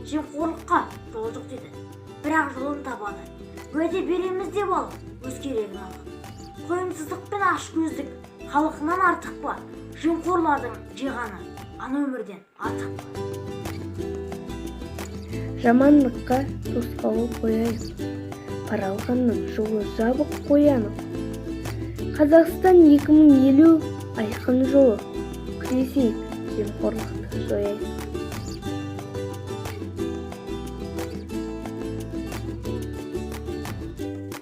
жемқорлыққа жол жоқ деді. Бірақ жолын табады. Уәде береміз деп алып, өз керегін алады. Қойымсыздық пен ашкөздік халқынан артық па? Жемқорлардың жиғаны ана өмірден артық па? Жамандыққа тосқауыл қояйық, пара алғанның жолы жабық қоянық. Қазақстан 2050 айқын жолы, күресейік, жемқорлықты жояйық.